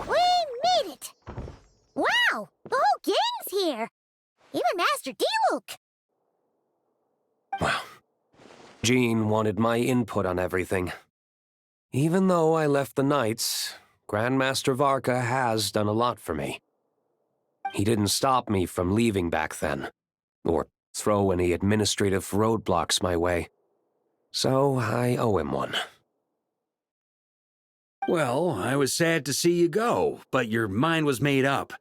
We made it! Wow! The whole gang's here! Even Master Diluc! Well, Jean wanted my input on everything. Even though I left the Knights, Grandmaster Varka has done a lot for me. He didn't stop me from leaving back then, or throw any administrative roadblocks my way. So I owe him one. Well, I was sad to see you go, but your mind was made up.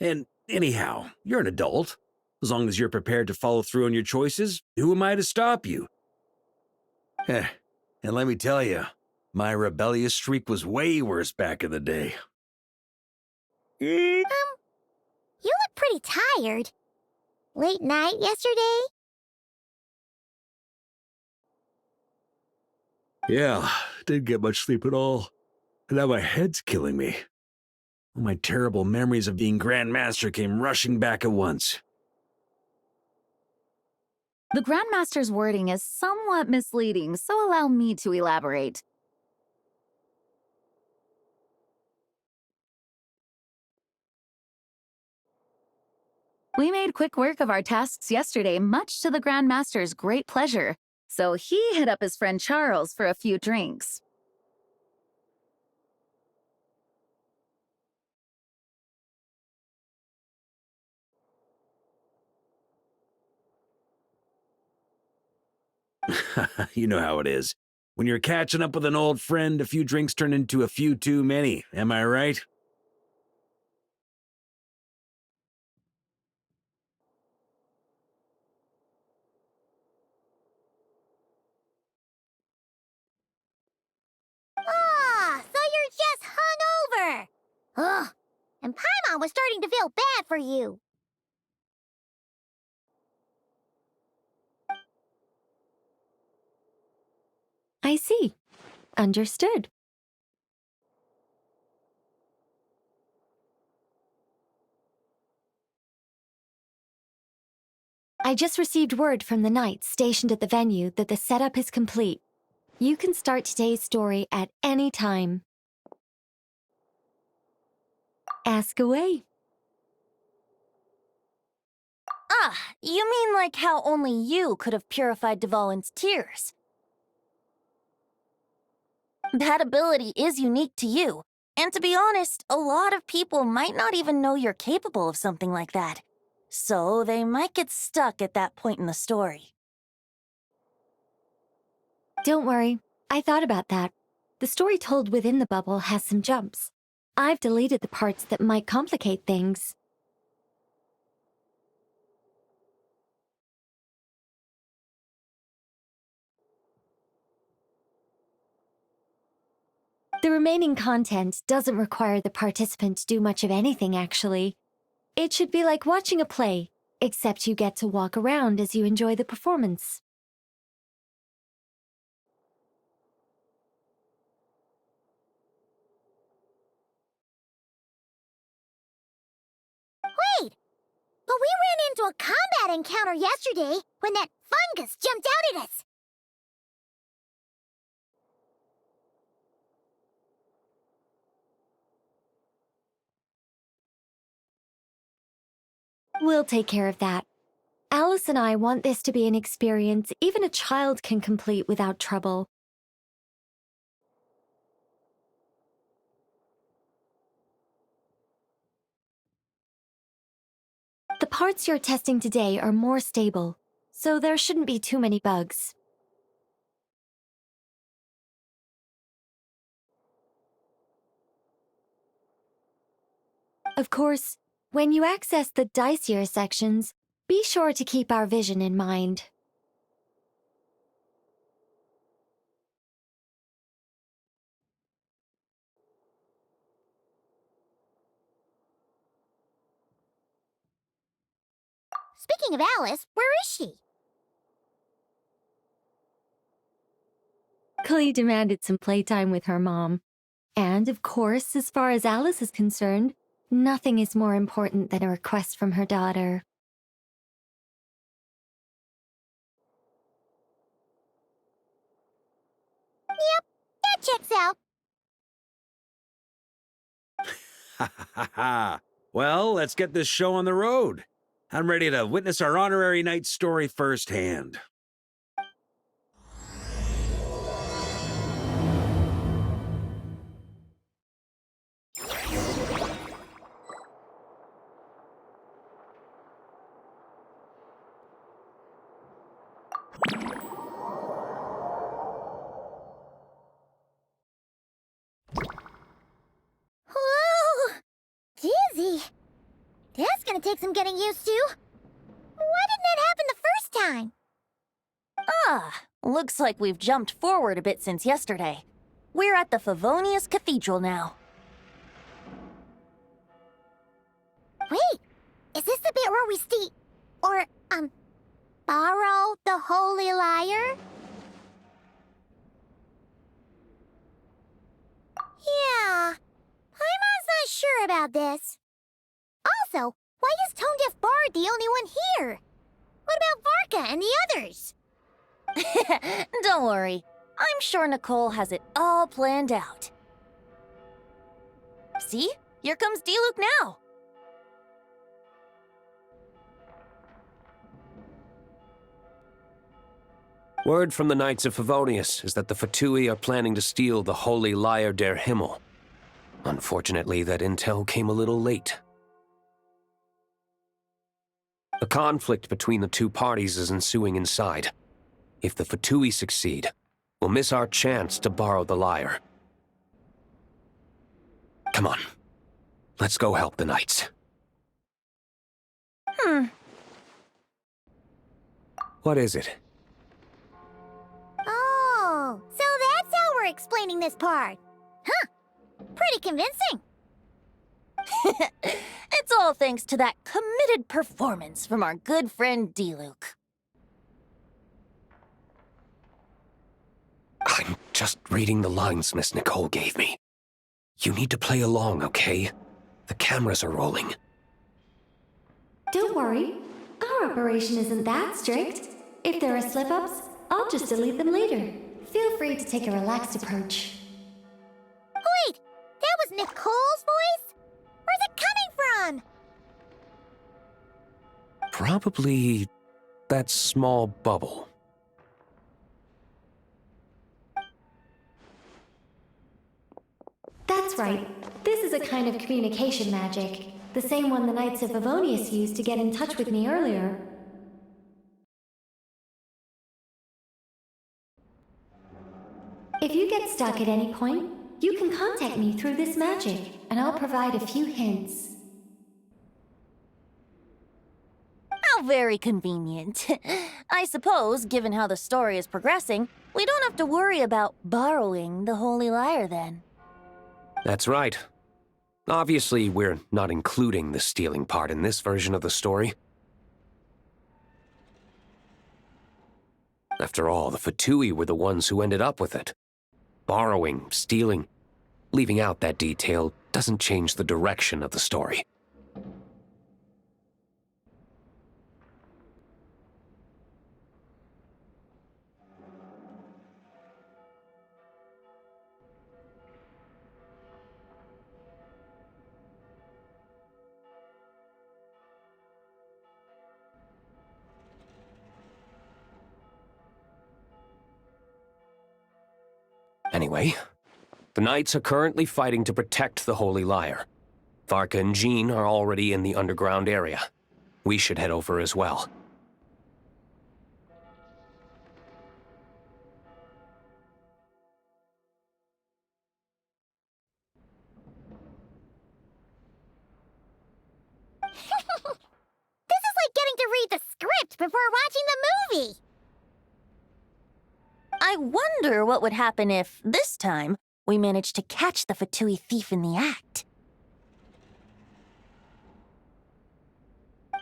And anyhow, you're an adult. As long as you're prepared to follow through on your choices, who am I to stop you? And let me tell you, my rebellious streak was way worse back in the day. You look pretty tired. Late night yesterday? Yeah, didn't get much sleep at all. And now my head's killing me. All my terrible memories of being Grand Master came rushing back at once. The Grandmaster's wording is somewhat misleading, so allow me to elaborate. We made quick work of our tasks yesterday, much to the Grandmaster's great pleasure, so he hit up his friend Charles for a few drinks. You know how it is. When you're catching up with an old friend, a few drinks turn into a few too many, am I right? Ah, so you're just hungover! Ugh, and Paimon was starting to feel bad for you. I see. Understood. I just received word from the Knights stationed at the venue that the setup is complete. You can start today's story at any time. Ask away. Ah, you mean like how only you could have purified Dvalin's tears? That ability is unique to you, and to be honest, a lot of people might not even know you're capable of something like that. So they might get stuck at that point in the story. Don't worry, I thought about that. The story told within the bubble has some jumps. I've deleted the parts that might complicate things. The remaining content doesn't require the participant to do much of anything, actually. It should be like watching a play, except you get to walk around as you enjoy the performance. Wait! But we ran into a combat encounter yesterday when that fungus jumped out at us. We'll take care of that. Alice and I want this to be an experience even a child can complete without trouble. The parts you're testing today are more stable, so there shouldn't be too many bugs. Of course, when you access the dicier sections, be sure to keep our vision in mind. Speaking of Alice, where is she? Clee demanded some playtime with her mom. And of course, as far as Alice is concerned, nothing is more important than a request from her daughter. Yep, that checks out. Ha ha ha ha. Well, let's get this show on the road. I'm ready to witness our honorary knight's story firsthand. Whoa! Dizzy. That's gonna take some getting used to. Why didn't that happen the first time? Ah, looks like we've jumped forward a bit since yesterday. We're at the Favonius Cathedral now. Wait, is this the bit where we borrow the Holy Lyre? Yeah, Paimon's not sure about this. Also, why is Tone Deaf Bard the only one here? What about Varka and the others? Don't worry. I'm sure Nicole has it all planned out. See? Here comes D-Luke now. Word from the Knights of Favonius is that the Fatui are planning to steal the Holy Lyre der Himmel. Unfortunately, that intel came a little late. A conflict between the two parties is ensuing inside. If the Fatui succeed, we'll miss our chance to borrow the lyre. Come on. Let's go help the Knights. What is it? Oh, so that's how we're explaining this part. Huh, pretty convincing. It's all thanks to that committed performance from our good friend D-Luke. I'm just reading the lines Miss Nicole gave me. You need to play along, okay? The cameras are rolling. Don't worry, our operation isn't that strict. If there are slip-ups, I'll just delete them later. Feel free to take a relaxed approach. Wait, that was Nicole's voice? Where's it coming from? Probably that small bubble. That's right. This is a kind of communication magic. The same one the Knights of Favonius used to get in touch with me earlier. If you get stuck at any point, you can contact me through this magic, and I'll provide a few hints. How very convenient. I suppose, given how the story is progressing, we don't have to worry about borrowing the Holy Lyre then. That's right. Obviously, we're not including the stealing part in this version of the story. After all, the Fatui were the ones who ended up with it. Borrowing, stealing, leaving out that detail doesn't change the direction of the story. Anyway, the Knights are currently fighting to protect the Holy Lyre. Varka and Jean are already in the underground area. We should head over as well. before watching the movie. I wonder what would happen if, this time, we managed to catch the Fatui thief in the act.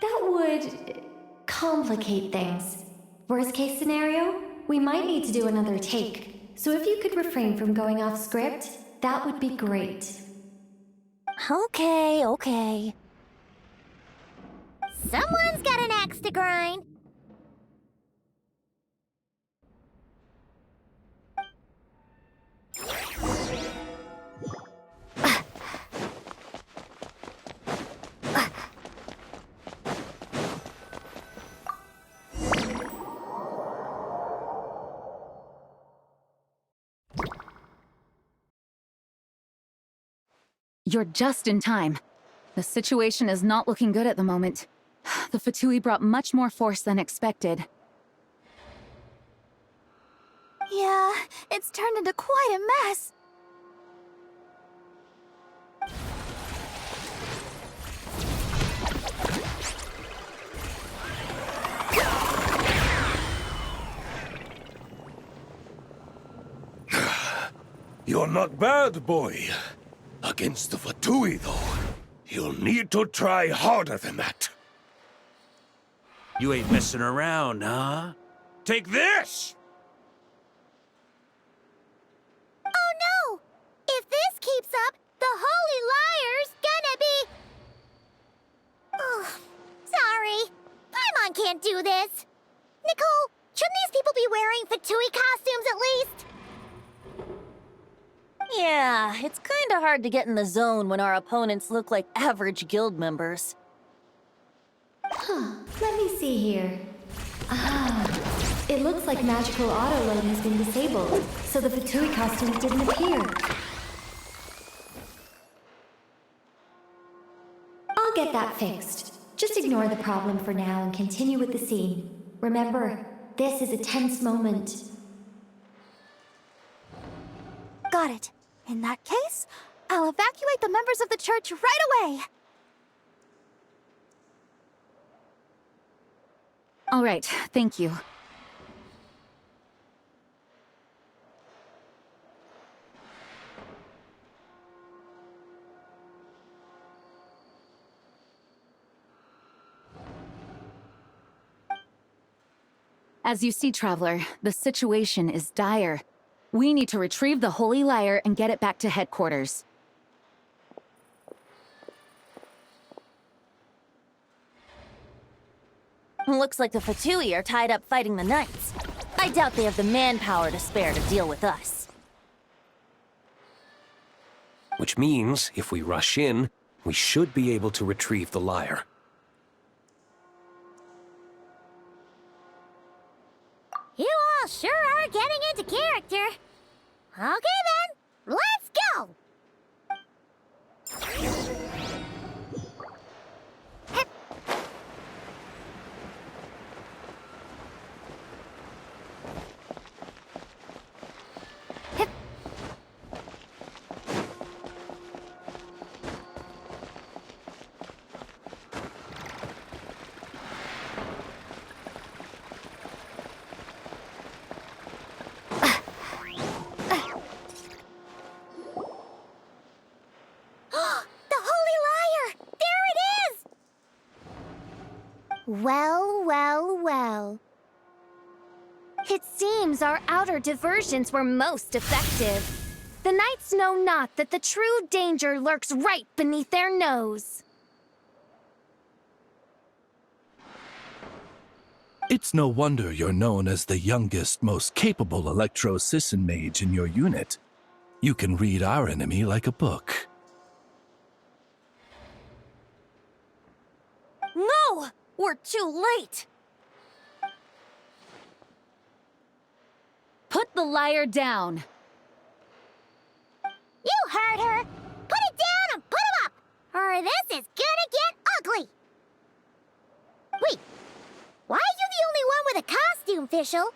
That would complicate things. Worst case scenario, we might need to do another take. So if you could refrain from going off script, that would be great. Okay. Someone's got an axe to grind. You're just in time. The situation is not looking good at the moment. The Fatui brought much more force than expected. Yeah, it's turned into quite a mess. You're not bad, boy. Against the Fatui, though, you'll need to try harder than that. You ain't messing around, huh? Take this! Oh no! If this keeps up, the Holy Liar's gonna be... Oh, sorry. Paimon can't do this. Nicole, shouldn't these people be wearing Fatui costumes at least? Yeah, it's kinda hard to get in the zone when our opponents look like average guild members. Let me see here. It looks like magical auto-load has been disabled, so the Fatui costumes didn't appear. I'll get that fixed. Just ignore the problem for now and continue with the scene. Remember, this is a tense moment. Got it. In that case, I'll evacuate the members of the church right away. All right, thank you. As you see, Traveler, the situation is dire. We need to retrieve the Holy Lyre and get it back to headquarters. Looks like the Fatui are tied up fighting the Knights. I doubt they have the manpower to spare to deal with us. Which means, if we rush in, we should be able to retrieve the lyre. You all sure are getting into character. Okay then, let's go! Hip. Hip. Well. It seems our outer diversions were most effective. The Knights know not that the true danger lurks right beneath their nose. It's no wonder you're known as the youngest, most capable electro-Sisson mage in your unit. You can read our enemy like a book. No! We're too late! Put the lyre down! You heard her! Put it down and put him up! Or this is gonna get ugly! Wait, why are you the only one with a costume, Fischl?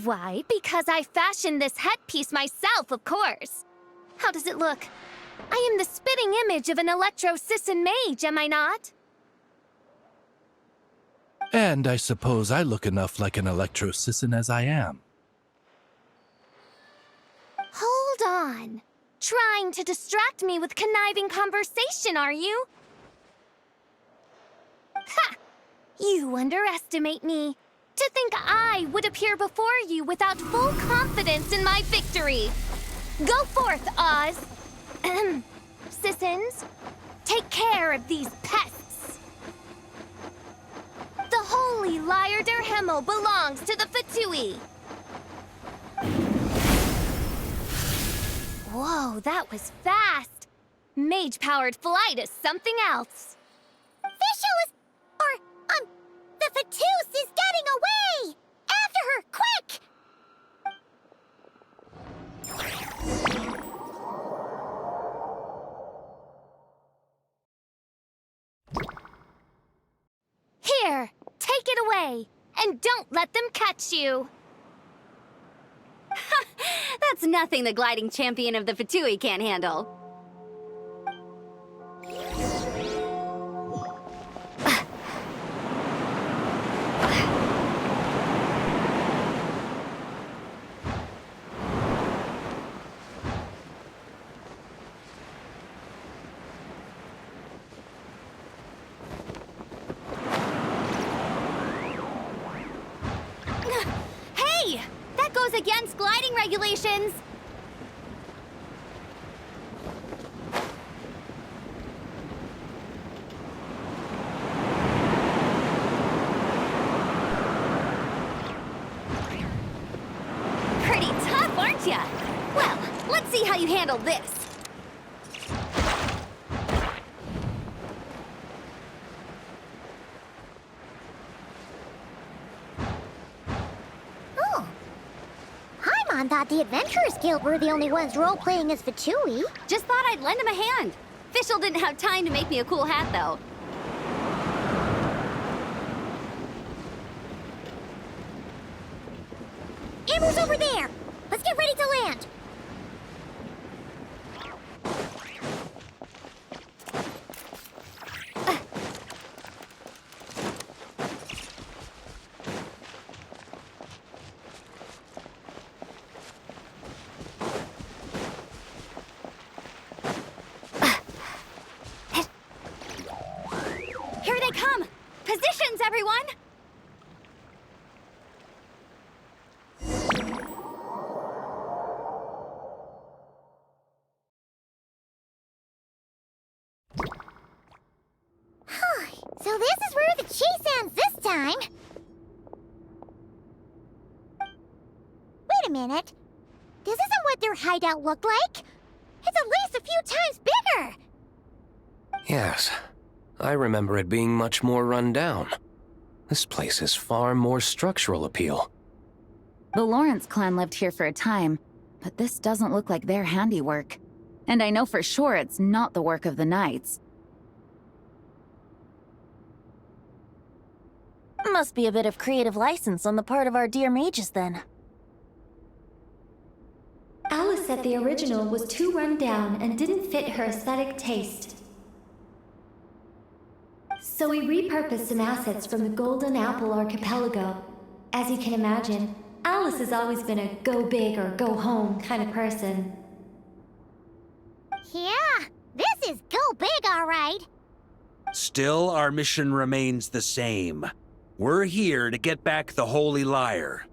Why? Because I fashioned this headpiece myself, of course. How does it look? I am the spitting image of an electro-Sisson mage, am I not? And I suppose I look enough like an electro-sisson as I am. Hold on. Trying to distract me with conniving conversation, are you? Ha! You underestimate me. To think I would appear before you without full confidence in my victory. Go forth, Oz. Sissons, take care of these pests. The holy Lyre der Himmel belongs to the Fatui. Whoa, that was fast. Mage-powered flight is something else. Fischl is... the Fatus is getting away! After her, quick! Here, take it away, and don't let them catch you. That's nothing the gliding champion of the Fatui can't handle. Hey! That goes against gliding regulations! Pretty tough, aren't ya? Well, let's see how you handle this. Oh. Paimon thought the Adventurers Guild were the only ones role-playing as Fatui. Just thought I'd lend him a hand. Fischl didn't have time to make me a cool hat, though. Amber's over there! Let's get ready to land! Here they come! Positions, everyone! So this is where the chase ends this time. Wait a minute. This isn't what their hideout looked like. It's at least a few times bigger. Yes, I remember it being much more run down. This place has far more structural appeal. The Lawrence clan lived here for a time, but this doesn't look like their handiwork. And I know for sure it's not the work of the Knights. Must be a bit of creative license on the part of our dear mages, then. Alice said the original was too run down and didn't fit her aesthetic taste. So we repurposed some assets from the Golden Apple Archipelago. As you can imagine, Alice has always been a go big or go home kind of person. Yeah, this is go big, all right. Still, our mission remains the same. We're here to get back the Holy Lyre.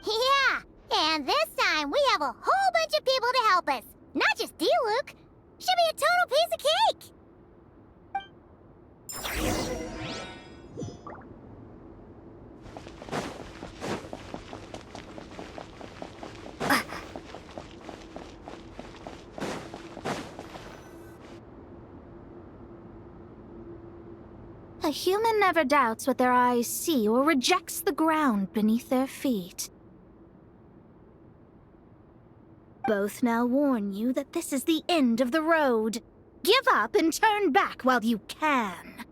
Yeah, and this time we have a whole bunch of people to help us. Not just Diluc. Should be a total piece of cake. A human never doubts what their eyes see or rejects the ground beneath their feet. Both now warn you that this is the end of the road. Give up and turn back while you can.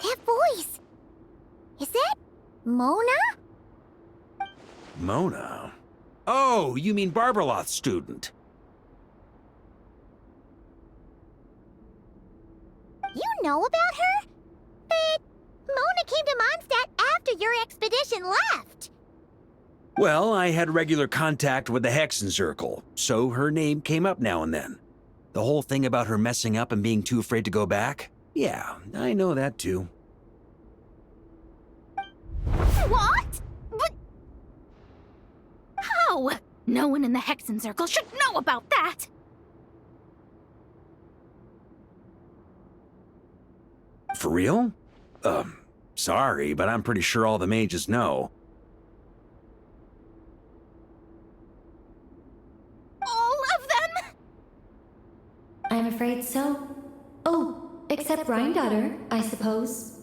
That voice. Is that Mona? Mona? Oh, you mean Barbarloth's student. You know about her? But came to Mondstadt after your expedition left? Well, I had regular contact with the Hexen Circle, so her name came up now and then. The whole thing about her messing up and being too afraid to go back? Yeah, I know that too. What? But... How? No one in the Hexen Circle should know about that! For real? Sorry, but I'm pretty sure all the mages know. All of them? I'm afraid so. Oh, except Granddaughter, I suppose.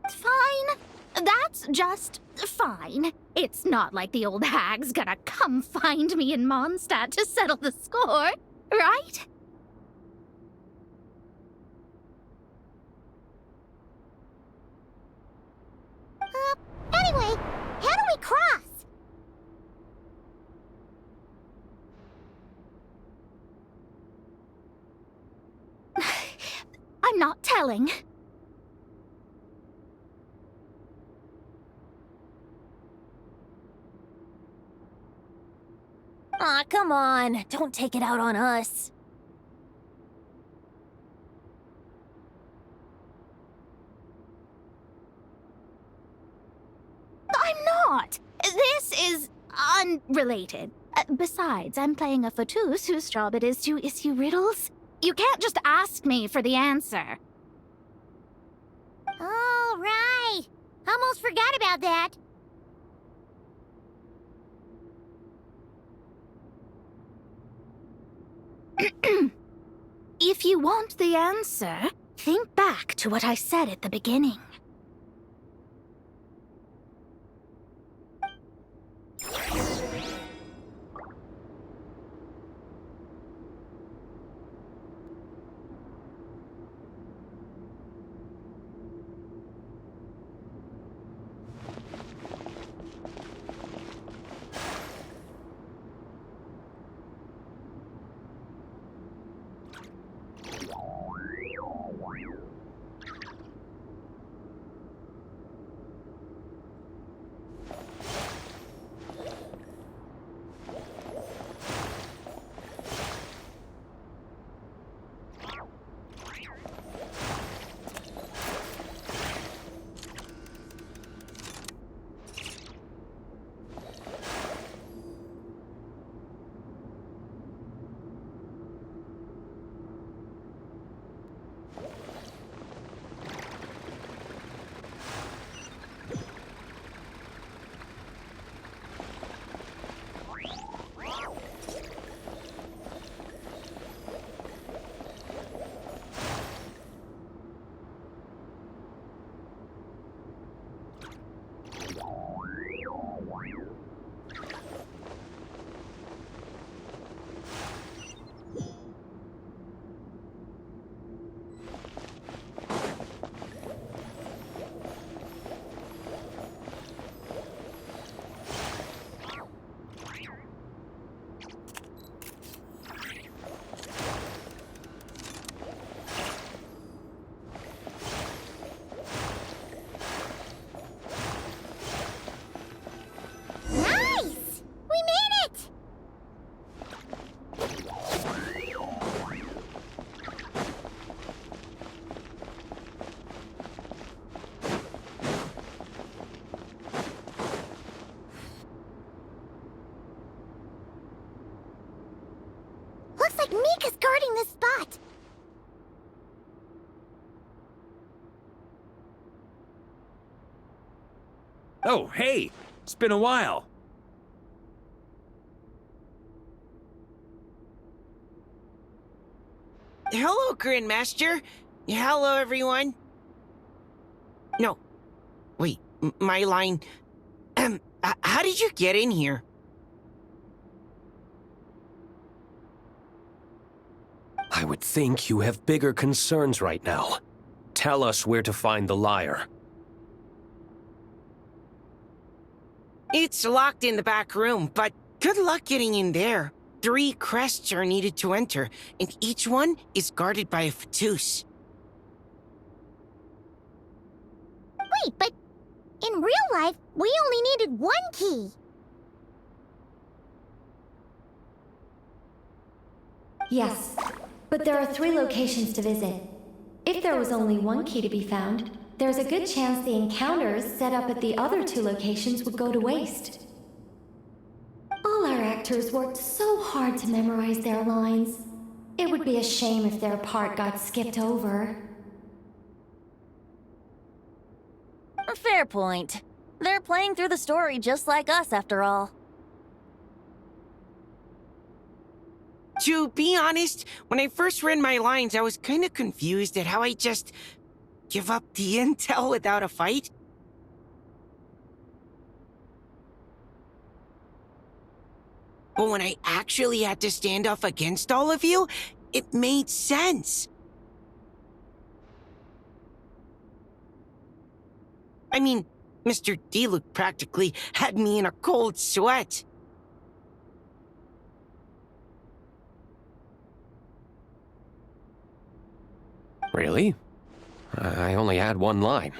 Fine. That's just fine. It's not like the old hag's gonna come find me in Mondstadt to settle the score, right? Anyway, how do we cross? I'm not telling. Aw, come on. Don't take it out on us. I'm not! This is unrelated. Besides, I'm playing a fatus whose job it is to issue riddles. You can't just ask me for the answer. All right. Almost forgot about that. If you want the answer, think back to what I said at the beginning. Nice! We made it! Looks like Mika's guarding this spot. Oh, hey! It's been a while. Hello, Grandmaster. Hello, everyone. No. Wait, my line. How did you get in here? I would think you have bigger concerns right now. Tell us where to find the lyre. It's locked in the back room, but good luck getting in there. 3 crests are needed to enter, and each one is guarded by a Fatous. Wait, but in real life, we only needed 1 key. Yes, but there are 3 locations to visit. If there was only 1 key to be found, there's a good chance the encounters set up at the other 2 locations would go to waste. All our actors worked so hard to memorize their lines. It would be a shame if their part got skipped over. Fair point. They're playing through the story just like us, after all. To be honest, when I first read my lines, I was kind of confused at how I just give up the intel without a fight. But when I actually had to stand off against all of you, it made sense. I mean, Mr. Diluc practically had me in a cold sweat. Really? I only had 1 line.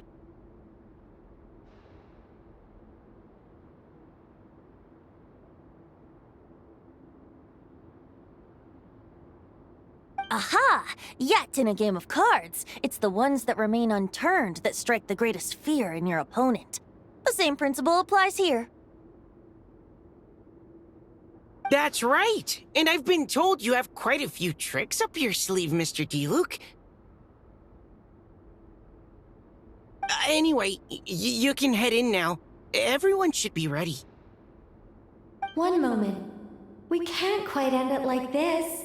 Aha! Yet in a game of cards, it's the ones that remain unturned that strike the greatest fear in your opponent. The same principle applies here. That's right! And I've been told you have quite a few tricks up your sleeve, Mr. Diluc. Anyway, you can head in now. Everyone should be ready. One moment. We can't quite end it like this.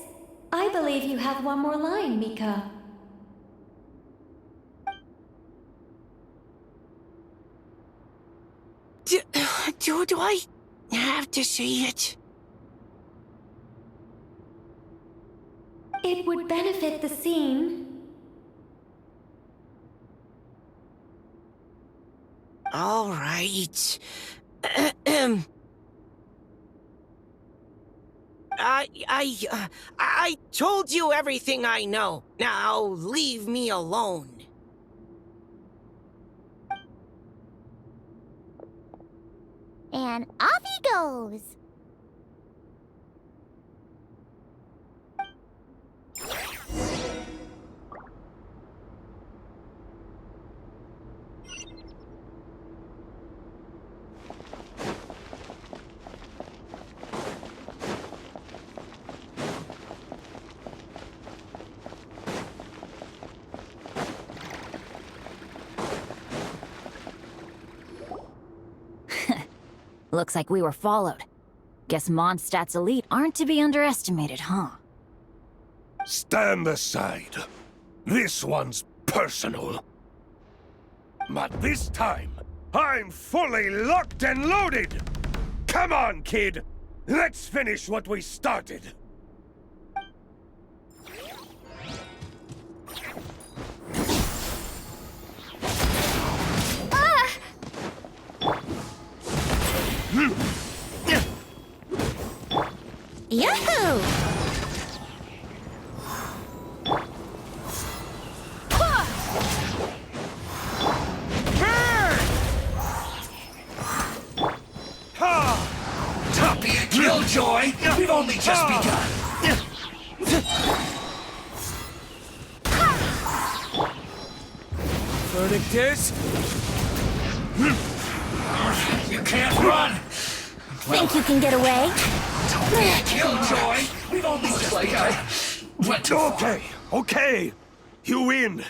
I believe you have 1 more line, Mika. Do I have to say it? It would benefit the scene. All right. I told you everything I know. Now leave me alone. And off he goes. Looks like we were followed. Guess Mondstadt's elite aren't to be underestimated, huh? Stand aside. This one's personal. But this time, I'm fully locked and loaded! Come on, kid! Let's finish what we started! Yahoo! Tuppy and Killjoy! We've only just begun! Verdict is... You can't run! Think you can get away? Tuppy and Killjoy! We've only just begun! Went too far. Okay. You win.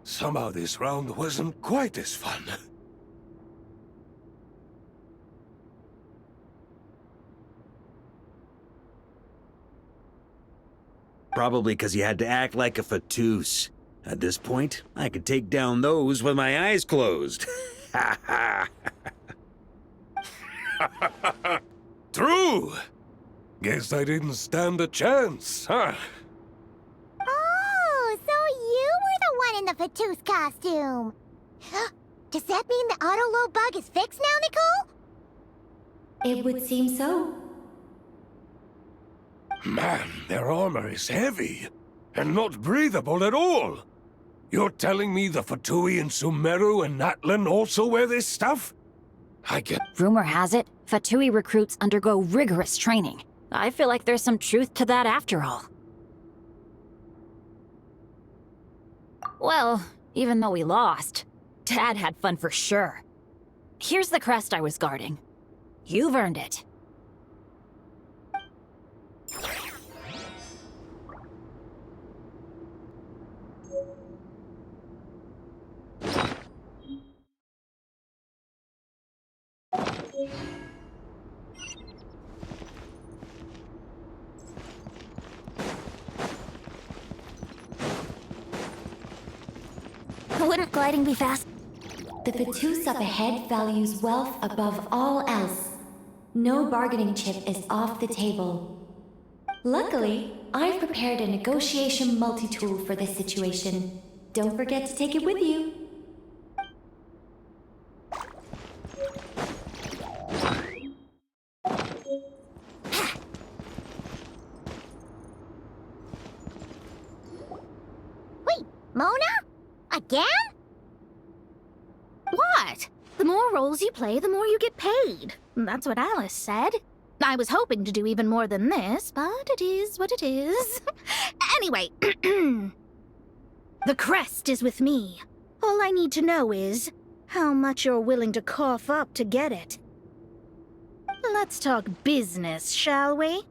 Somehow this round wasn't quite as fun. Probably because you had to act like a Fatous. At this point, I could take down those with my eyes closed. Ha ha! True! Guess I didn't stand a chance, huh? Oh, so you were the one in the Fatous costume. Does that mean the auto-load bug is fixed now, Nicole? It would seem so. Man, their armor is heavy, and not breathable at all. You're telling me the Fatui and Sumeru and Natlan also wear this stuff? I get... Rumor has it, Fatui recruits undergo rigorous training. I feel like there's some truth to that after all. Well, even though we lost, Dad had fun for sure. Here's the crest I was guarding. You've earned it. Wouldn't gliding be fast? The Vatus up ahead values wealth above all else. No bargaining chip is off the table. Luckily, I've prepared a negotiation multi-tool for this situation. Don't forget to take it with you. Wait, Mona? Again? What? The more roles you play, the more you get paid. That's what Alice said. I was hoping to do even more than this, but it is what it is. Anyway, the crest is with me. All I need to know is how much you're willing to cough up to get it. Let's talk business, shall we?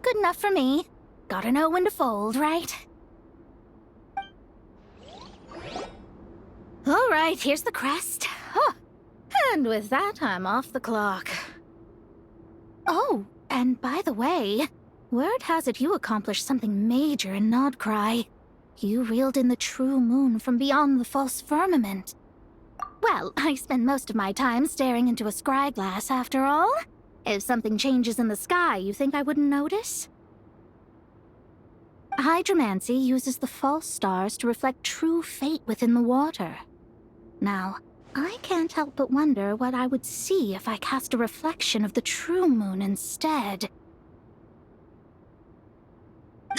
Good enough for me. Gotta know when to fold, right? All right, here's the crest. Huh. And with that, I'm off the clock. Oh, and by the way, word has it you accomplished something major in Nodcry. You reeled in the true moon from beyond the false firmament. Well, I spend most of my time staring into a scry glass, after all. If something changes in the sky, you think I wouldn't notice? Hydromancy uses the false stars to reflect true fate within the water. Now, I can't help but wonder what I would see if I cast a reflection of the true moon instead.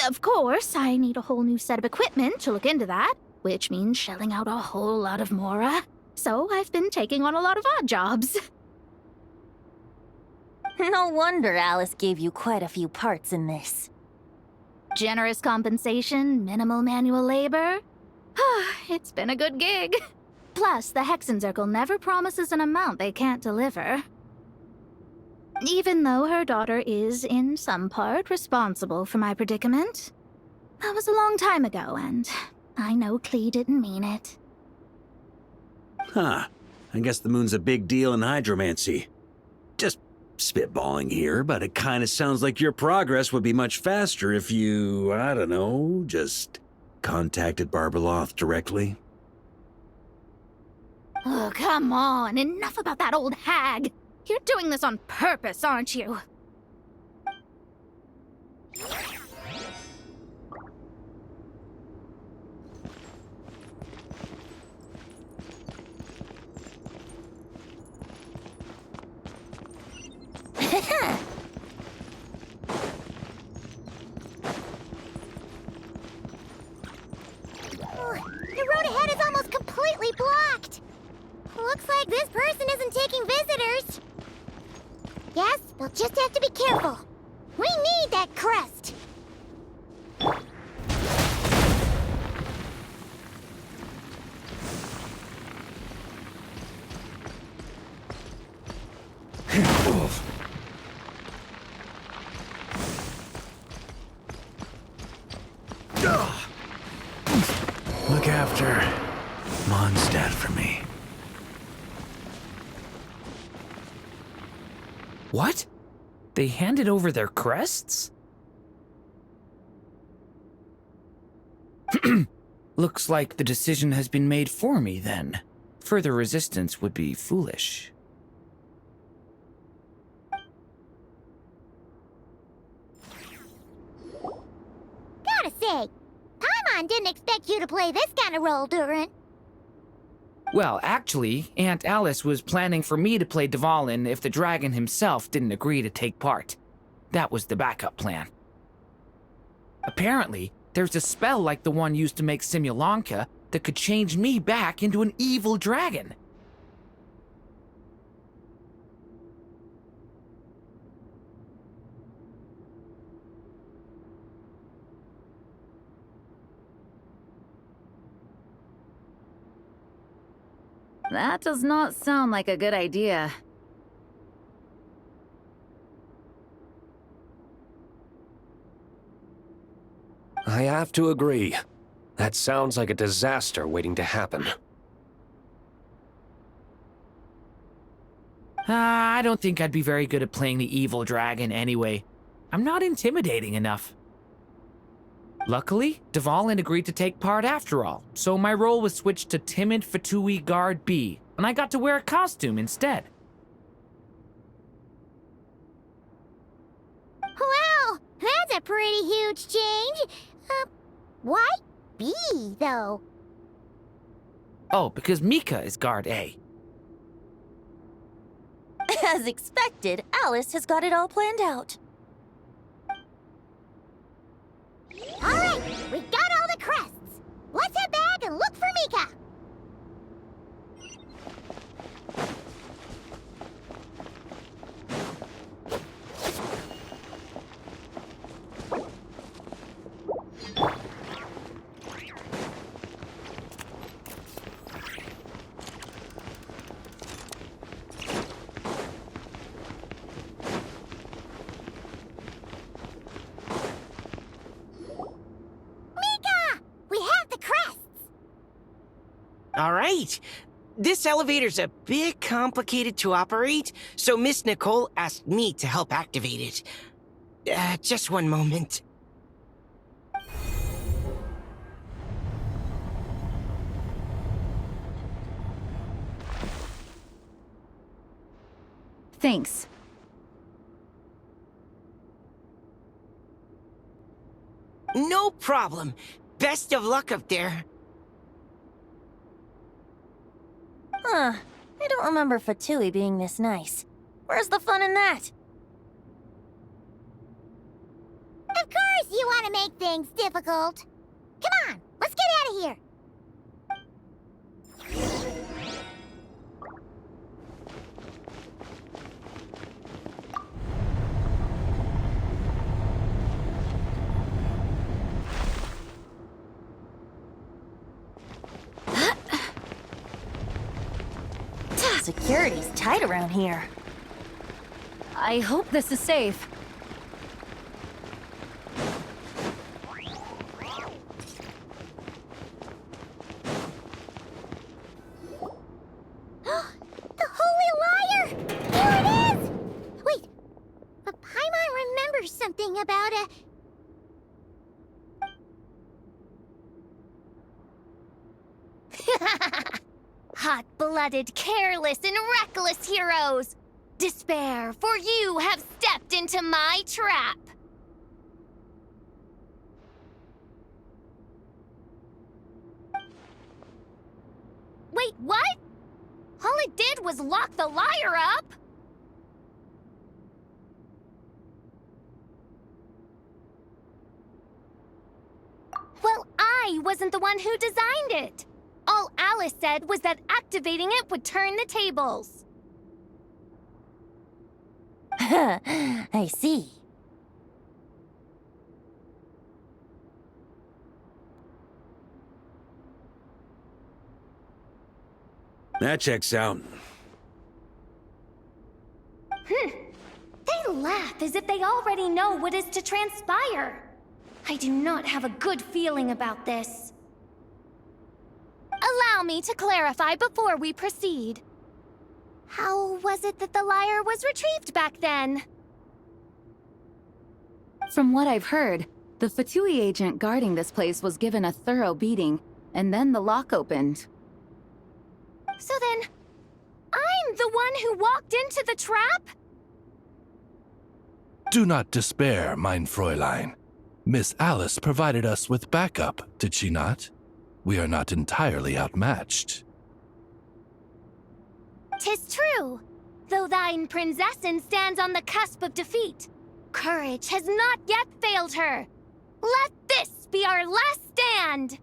Of course, I need a whole new set of equipment to look into that, which means shelling out a whole lot of mora. So I've been taking on a lot of odd jobs. No wonder Alice gave you quite a few parts in this. Generous compensation, minimal manual labor. It's been a good gig. Plus, the Hexen Circle never promises an amount they can't deliver. Even though her daughter is, in some part, responsible for my predicament. That was a long time ago, and I know Klee didn't mean it. Huh. I guess the moon's a big deal in hydromancy. Just spitballing here, but it kind of sounds like your progress would be much faster if you, I don't know, just contacted Barbeloth directly. Oh, come on. Enough about that old hag. You're doing this on purpose, aren't you? The road ahead is almost completely blocked. Looks like this person isn't taking visitors. Yes, we'll just have to be careful. We need that crest. Look after Mondstadt for me. What? They handed over their crests? Looks like the decision has been made for me, then. Further resistance would be foolish. Gotta say, Paimon didn't expect you to play this kind of role, Durin. Well, actually, Aunt Alice was planning for me to play Dvalin if the dragon himself didn't agree to take part. That was the backup plan. Apparently, there's a spell like the one used to make Simulanka that could change me back into an evil dragon. That does not sound like a good idea. I have to agree. That sounds like a disaster waiting to happen. I don't think I'd be very good at playing the evil dragon anyway. I'm not intimidating enough. Luckily, Dvalin agreed to take part after all, so my role was switched to timid Fatui Guard B, and I got to wear a costume instead. Wow, that's a pretty huge change. Why B, though? Oh, because Mika is Guard A. As expected, Alice has got it all planned out. All right, we got all the crests. Let's head back and look for Mika. All right. This elevator's a bit complicated to operate, so Miss Nicole asked me to help activate it. Just one moment. Thanks. No problem. Best of luck up there. Huh. I don't remember Fatui being this nice. Where's the fun in that? Of course you want to make things difficult. Come on, let's get out of here. Security's tight around here. I hope this is safe. The Holy Liar! Here it is! Wait, but Paimon remembers something about a... Hot-blooded, careless, and reckless heroes! Despair, for you have stepped into my trap! Wait, what? All it did was lock the liar up! Well, I wasn't the one who designed it! All Alice said was that activating it would turn the tables. I see. That checks out. They laugh as if they already know what is to transpire. I do not have a good feeling about this. Allow me to clarify before we proceed. How was it that the lyre was retrieved back then? From what I've heard, the Fatui agent guarding this place was given a thorough beating, and then the lock opened. So then, I'm the one who walked into the trap? Do not despair, mein Fräulein. Miss Alice provided us with backup, did she not? We are not entirely outmatched. 'Tis true. Though thine prinzessin stands on the cusp of defeat, courage has not yet failed her. Let this be our last stand!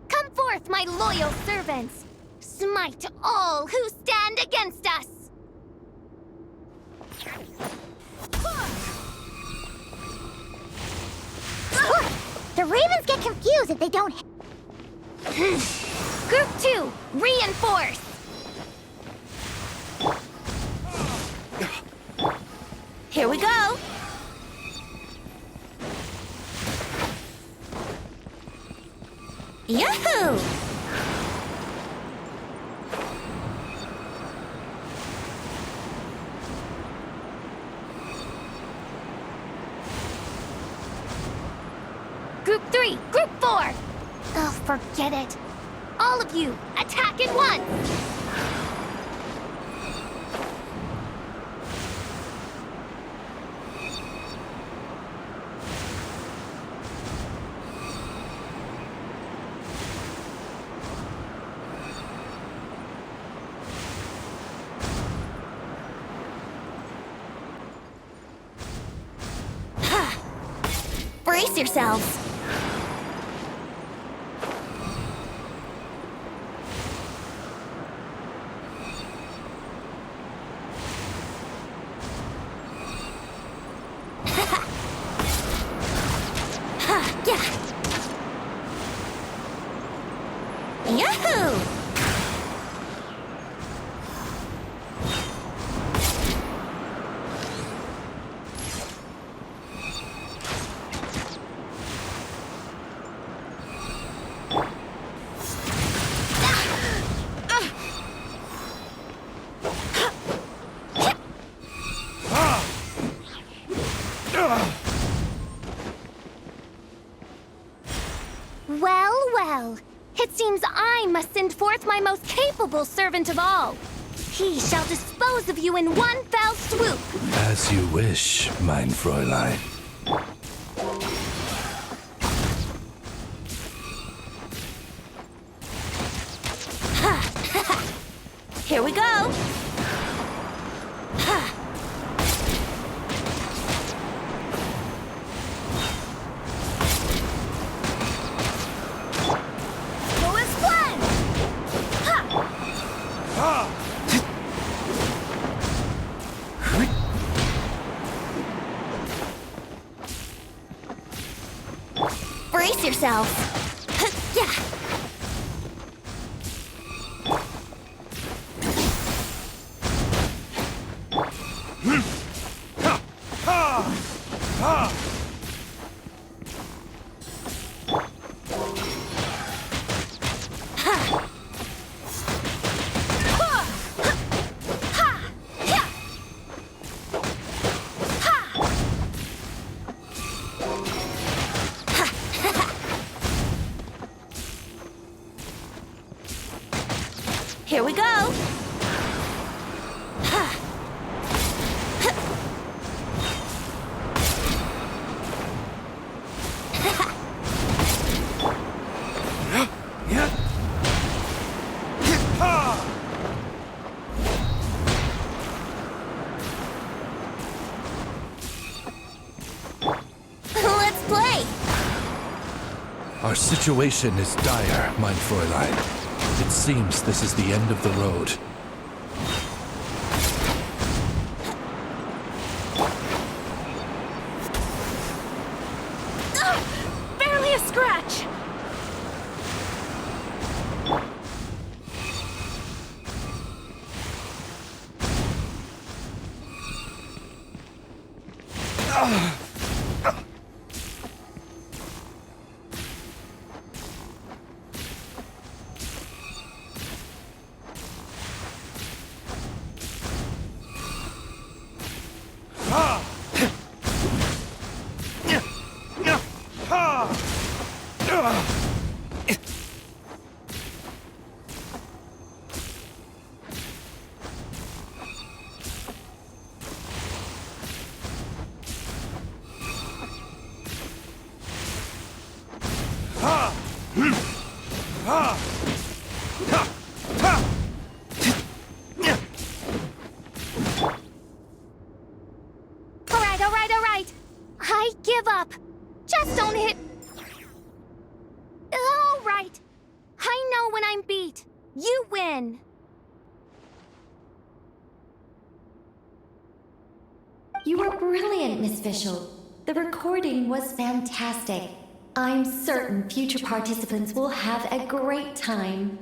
Come forth, my loyal servants! Smite all who stand against us! The ravens get confused if they don't. Group 2, reinforce! Here we go! Yahoo! Group 3, Group 4! Oh, forget it. All of you, attack at once! Brace yourselves! Yahoo! Well, well. It seems I must send forth my most capable servant of all. He shall dispose of you in one fell swoop. As you wish, mein Fräulein. Here we go! Go as planned! Brace yourself! Yeah! Here we go! Let's play! Our situation is dire, mein Fräulein. It seems this is the end of the road. Barely a scratch! give up. Just don't hit... All right. I know when I'm beat. You win. You were brilliant, Miss Fischl. The recording was fantastic. I'm certain future participants will have a great time.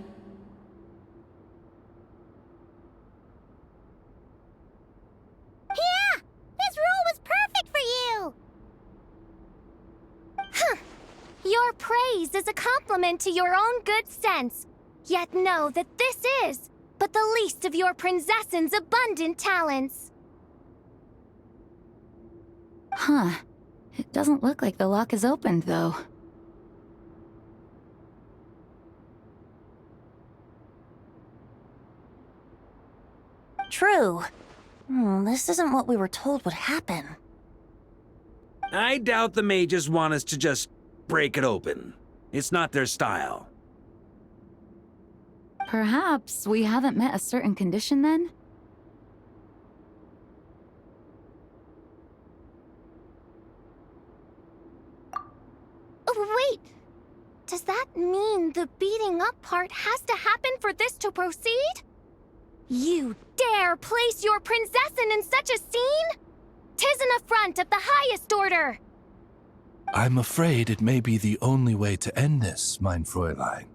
Yeah! This role was perfect for you! Huh. Your praise is a compliment to your own good sense. Yet know that this is but the least of your princess's abundant talents. Huh. It doesn't look like the lock is opened, though. True. This isn't what we were told would happen. I doubt the mages want us to just break it open. It's not their style. Perhaps we haven't met a certain condition then? Wait! Does that mean the beating up part has to happen for this to proceed? You dare place your princessin in such a scene? 'Tis an affront of the highest order! I'm afraid it may be the only way to end this, mein Fräulein.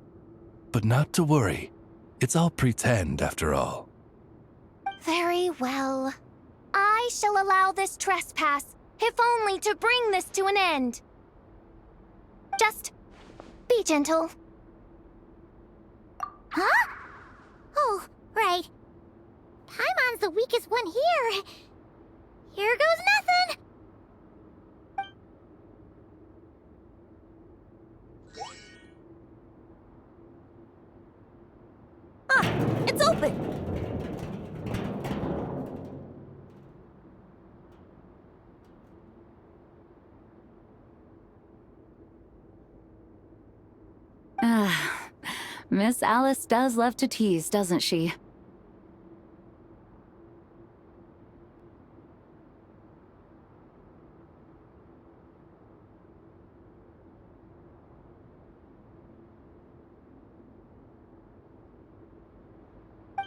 But not to worry. It's all pretend, after all. Very well. I shall allow this trespass, if only to bring this to an end. Just be gentle. Huh? Oh, right. Paimon's the weakest one here. Here goes nothing! It's open! Miss Alice does love to tease, doesn't she?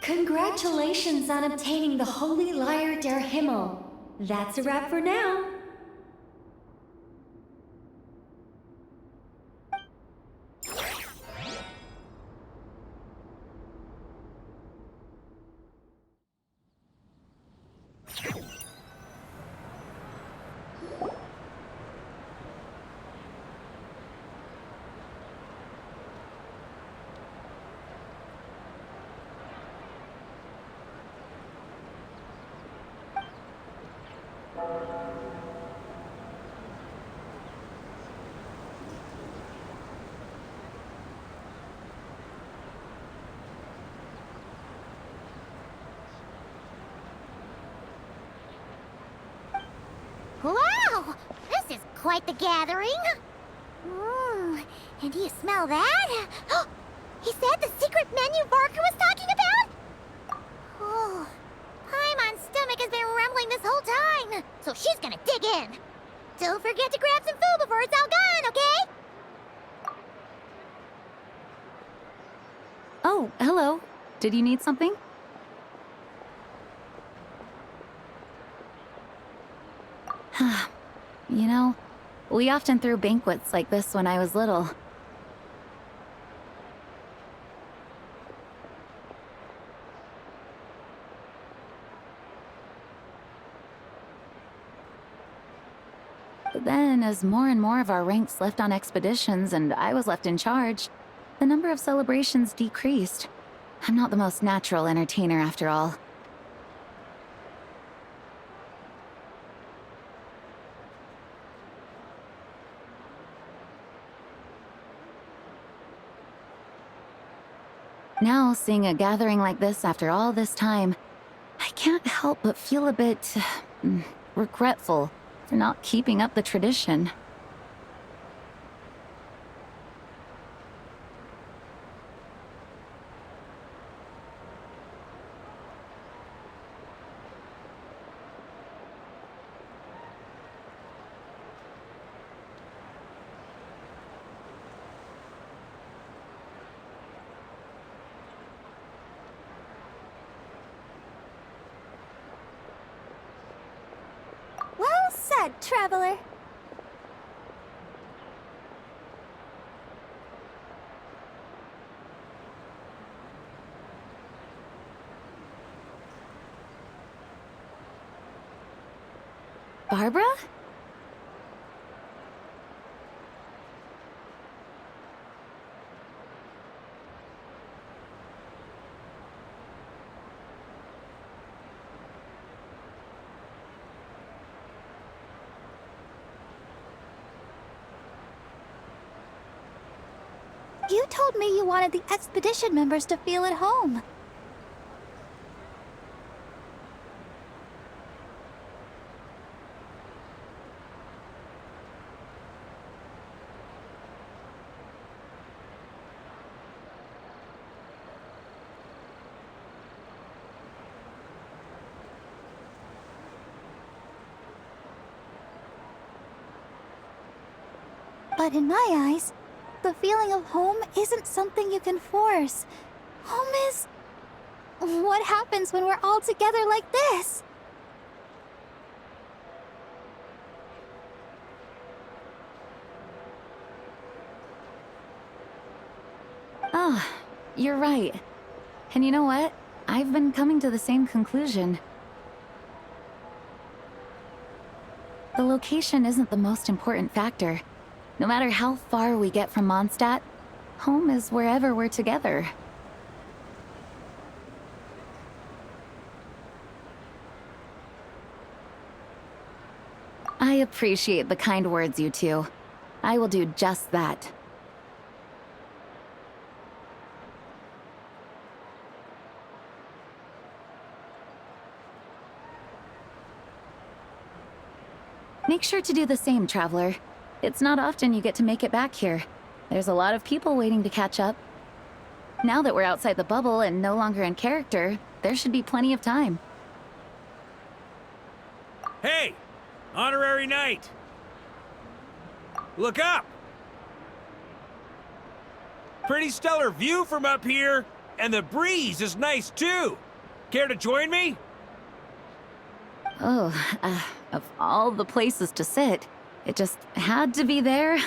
Congratulations on obtaining the Holy Lyre der Himmel. That's a wrap for now. Wow! This is quite the gathering. And do you smell that? Is that the secret menu Varka was talking about? Oh, Paimon's stomach has been rumbling this whole time, so she's gonna dig in. Don't forget to grab some food before it's all gone, okay? Oh, hello. Did you need something? You know, we often threw banquets like this when I was little. But then, as more and more of our ranks left on expeditions and I was left in charge, the number of celebrations decreased. I'm not the most natural entertainer after all. Now, seeing a gathering like this after all this time, I can't help but feel a bit regretful for not keeping up the tradition. that, traveler. Barbara? You told me you wanted the expedition members to feel at home. But in my eyes, the feeling of home isn't something you can force. Home is... what happens when we're all together like this? Oh, you're right. And you know what? I've been coming to the same conclusion. The location isn't the most important factor. No matter how far we get from Mondstadt, home is wherever we're together. I appreciate the kind words, you two. I will do just that. Make sure to do the same, traveler. It's not often you get to make it back here. There's a lot of people waiting to catch up. Now that we're outside the bubble and no longer in character, there should be plenty of time. Hey! Honorary knight! Look up! Pretty stellar view from up here, and the breeze is nice too. Care to join me? Oh, of all the places to sit, it just had to be there.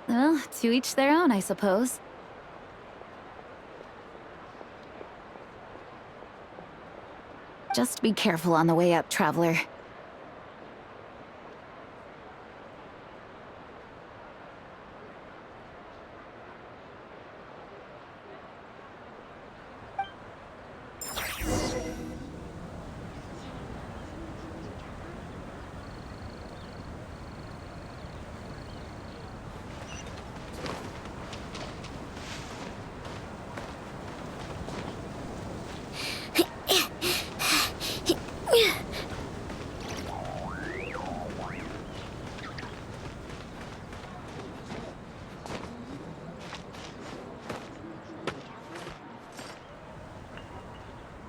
Well, to each their own, I suppose. Just be careful on the way up, traveler.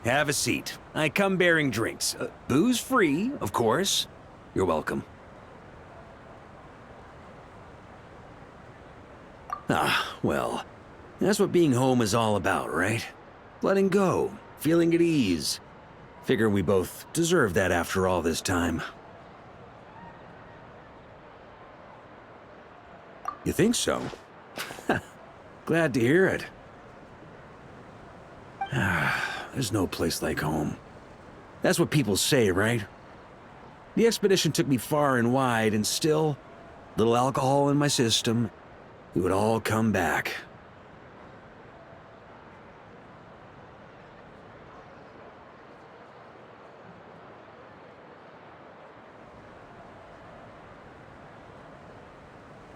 Have a seat. I come bearing drinks. Booze free, of course. You're welcome. Ah, well, that's what being home is all about, right? Letting go, feeling at ease. Figure we both deserve that after all this time. You think so? Glad to hear it. There's no place like home. That's what people say, right? The expedition took me far and wide, and still, little alcohol in my system, it would all come back.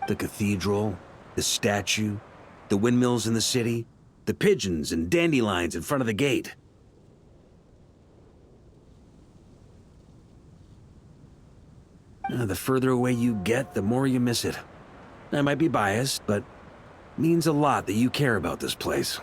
The cathedral, the statue, the windmills in the city, the pigeons and dandelions in front of the gate. The further away you get, the more you miss it. I might be biased, but it means a lot that you care about this place.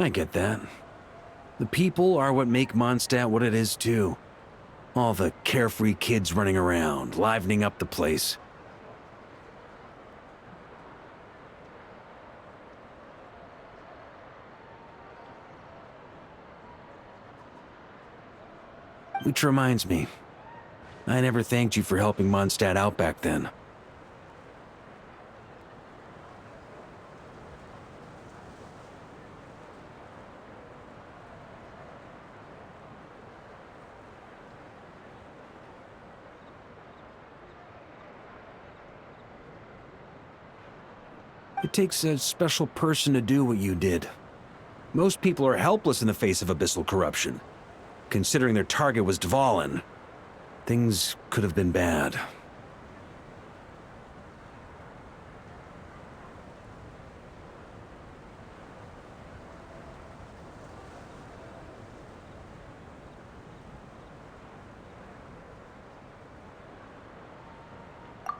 I get that. The people are what make Mondstadt what it is, too. All the carefree kids running around, livening up the place. Which reminds me, I never thanked you for helping Mondstadt out back then. It takes a special person to do what you did. Most people are helpless in the face of abyssal corruption. Considering their target was Dvalin, things could have been bad.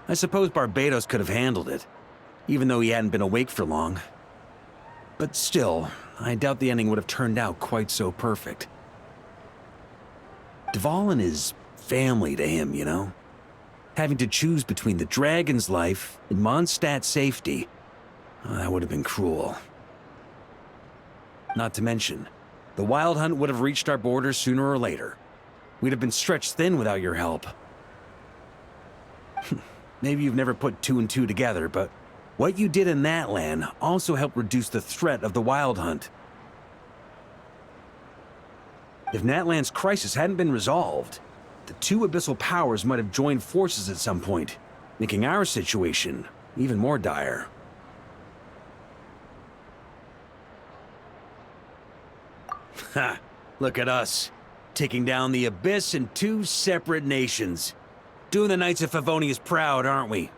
I suppose Barbados could have handled it, even though he hadn't been awake for long. But still, I doubt the ending would have turned out quite so perfect. Dvalin is family to him, you know? Having to choose between the dragon's life and Mondstadt's safety, that would have been cruel. Not to mention, the Wild Hunt would have reached our borders sooner or later. We'd have been stretched thin without your help. Maybe you've never put two and two together, but what you did in that land also helped reduce the threat of the Wild Hunt. If Natlan's crisis hadn't been resolved, the two abyssal powers might have joined forces at some point, making our situation even more dire. Ha! Look at us, taking down the Abyss in two separate nations. Doing the Knights of Favonius proud, aren't we?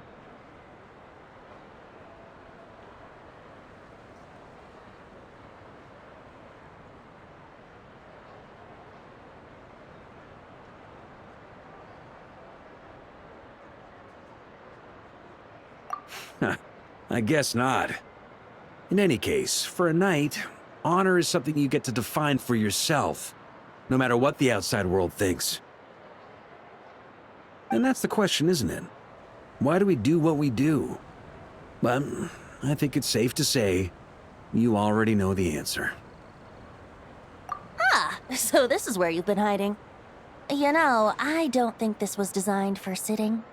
I guess not. In any case, for a knight, honor is something you get to define for yourself, no matter what the outside world thinks. And that's the question, isn't it? Why do we do what we do? But I think it's safe to say you already know the answer. Ah, so this is where you've been hiding. You know, I don't think this was designed for sitting.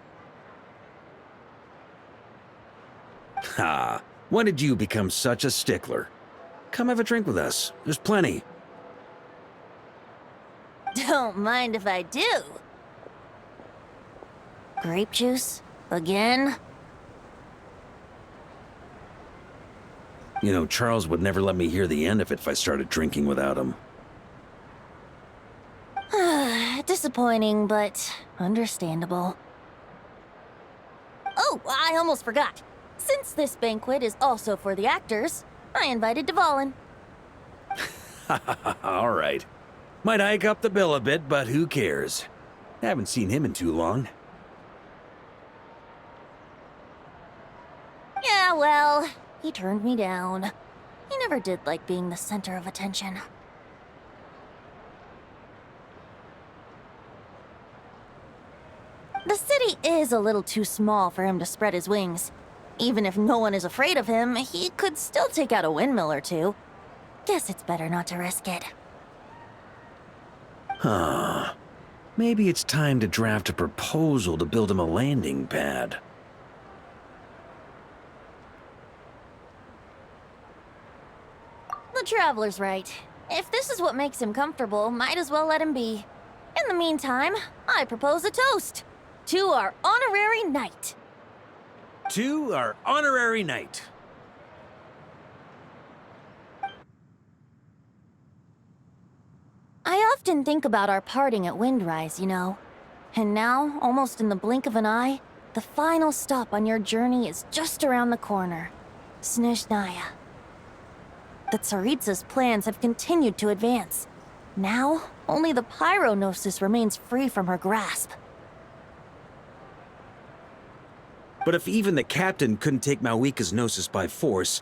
Ha! When did you become such a stickler? Come have a drink with us. There's plenty. Don't mind if I do. Grape juice? Again? You know, Charles would never let me hear the end of it if I started drinking without him. Disappointing, but understandable. Oh, I almost forgot. Since this banquet is also for the actors, I invited Dvalin. All right. Might hike up the bill a bit, but who cares? Haven't seen him in too long. Yeah, well, he turned me down. He never did like being the center of attention. The city is a little too small for him to spread his wings. Even if no one is afraid of him, he could still take out a windmill or two. Guess it's better not to risk it. Huh. Maybe it's time to draft a proposal to build him a landing pad. The Traveler's right. If this is what makes him comfortable, might as well let him be. In the meantime, I propose a toast to our honorary knight. To our honorary knight. I often think about our parting at Windrise, you know. And now, almost in the blink of an eye, the final stop on your journey is just around the corner. Snezhnaya. The Tsaritsa's plans have continued to advance. Now, only the Pyronosis remains free from her grasp. But if even the captain couldn't take Malwika's Gnosis by force,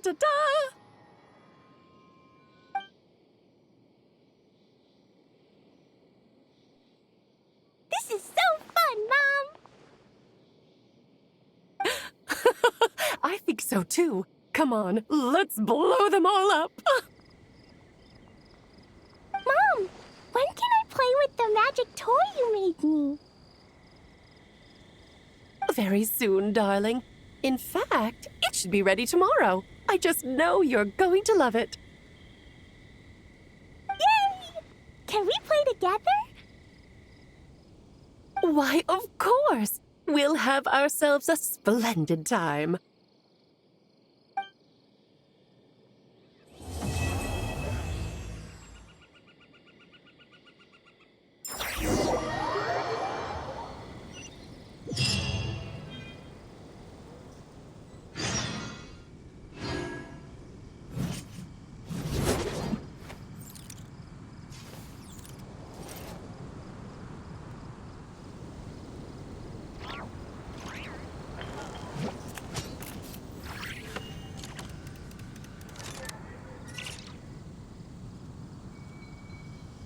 Da-da-da! This is so fun, Mom! I think so too. Come on, let's blow them all up. Mom, when can I play with the magic toy you made me? Very soon, darling. In fact, it should be ready tomorrow. I just know you're going to love it. Yay! Can we play together? Why, of course! We'll have ourselves a splendid time.